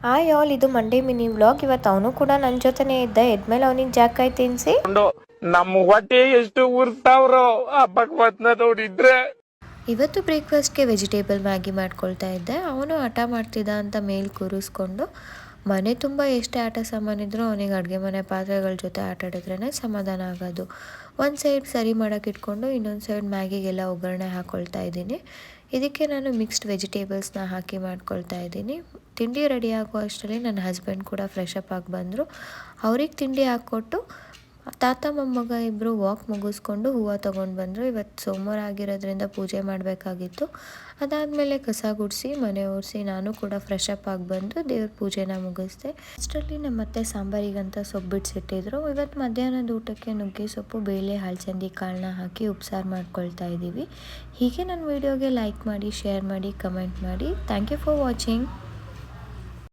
Hi all, ಇದು Monday mini vlog. ಇವತ್ತು ಅವನು ಕೂಡ ನನ್ನ ಜೊತೆನೇ ಇದ್ದ. ಎದ್ಮೇಲೆ ಅವನಿಗೆ ಜಾಕಾಯಿ ತಿನ್ಸಿ ನಮ್ಮ ಹೊಟ್ಟೆ ಎಷ್ಟು ಉರ್ತಾವ್ರೋ ಹಬ್ಬಕ್ಕೆ ಬಂದ ನೋಡಿದ್ರೆ. ಇವತ್ತು ಬ್ರೇಕ್ಫಾಸ್ಟ್ಗೆ ವೆಜಿಟೇಬಲ್ ಮ್ಯಾಗಿ ಮಾಡ್ಕೊಳ್ತಾ ಇದ್ದೆ. ಅವನು ಹಠ ಮಾಡ್ತಿದ್ದ ಅಂತ ಮೇಲೆ ಕೂರಿಸ್ಕೊಂಡು ಮನೆ ತುಂಬ ಎಷ್ಟೇ ಆಟ ಸಾಮಾನಿದ್ರು ಅವನಿಗೆ ಅಡುಗೆ ಮನೆ ಪಾತ್ರೆಗಳ ಜೊತೆ ಆಟ ಆಡಿದ್ರೇ ಸಮಾಧಾನ ಆಗೋದು. ಒಂದು ಸೈಡ್ ಸರಿ ಮಾಡೋಕೆ ಇಟ್ಕೊಂಡು ಇನ್ನೊಂದು ಸೈಡ್ ಮ್ಯಾಗಿಗೆಲ್ಲ ಒಗ್ಗರಣೆ ಹಾಕ್ಕೊಳ್ತಾ ಇದ್ದೀನಿ. ಇದಕ್ಕೆ ನಾನು ಮಿಕ್ಸ್ಡ್ ವೆಜಿಟೇಬಲ್ಸ್ನ ಹಾಕಿ ಮಾಡ್ಕೊಳ್ತಾ ಇದ್ದೀನಿ. ತಿಂಡಿ ರೆಡಿ ಆಗೋ ಅಷ್ಟರಲ್ಲಿ ನನ್ನ ಹಸ್ಬೆಂಡ್ ಕೂಡ ಫ್ರೆಶ್ ಅಪ್ ಆಗಿ ಬಂದರು. ಅವ್ರಿಗೆ ತಿಂಡಿ ಹಾಕ್ಕೊಟ್ಟು ತಾತ ಮೊಮ್ಮಗ ಇಬ್ಬರು ವಾಕ್ ಮುಗಿಸ್ಕೊಂಡು ಹೂವು ತೊಗೊಂಡು ಬಂದರು. ಇವತ್ತು ಸೋಮವಾರ ಆಗಿರೋದ್ರಿಂದ ಪೂಜೆ ಮಾಡಬೇಕಾಗಿತ್ತು. ಅದಾದಮೇಲೆ ಕಸ ಗುಡಿಸಿ ಮನೆ ಒರೆಸಿ ನಾನು ಕೂಡ ಫ್ರೆಶ್ ಅಪ್ ಆಗಿ ಬಂದು ದೇವ್ರ ಪೂಜೆನ ಮುಗಿಸ್ದೆ. ಅಷ್ಟರಲ್ಲಿ ನಮ್ಮ ಅತ್ತೆ ಸಾಂಬಾರಿಗಂತ ಸೊಪ್ಪು ಬಿಡಿಸಿಟ್ಟಿದ್ರು. ಇವತ್ತು ಮಧ್ಯಾಹ್ನದ ಊಟಕ್ಕೆ ನುಗ್ಗೆ ಸೊಪ್ಪು, ಬೇಳೆ, ಹಲಸಂದಿ ಕಾಳನ್ನ ಹಾಕಿ ಉಪ್ಸಾರು ಮಾಡ್ಕೊಳ್ತಾ ಇದ್ದೀವಿ. ಹೀಗೆ ನನ್ನ ವೀಡಿಯೋಗೆ ಲೈಕ್ ಮಾಡಿ, ಶೇರ್ ಮಾಡಿ, ಕಮೆಂಟ್ ಮಾಡಿ. Thank you for watching.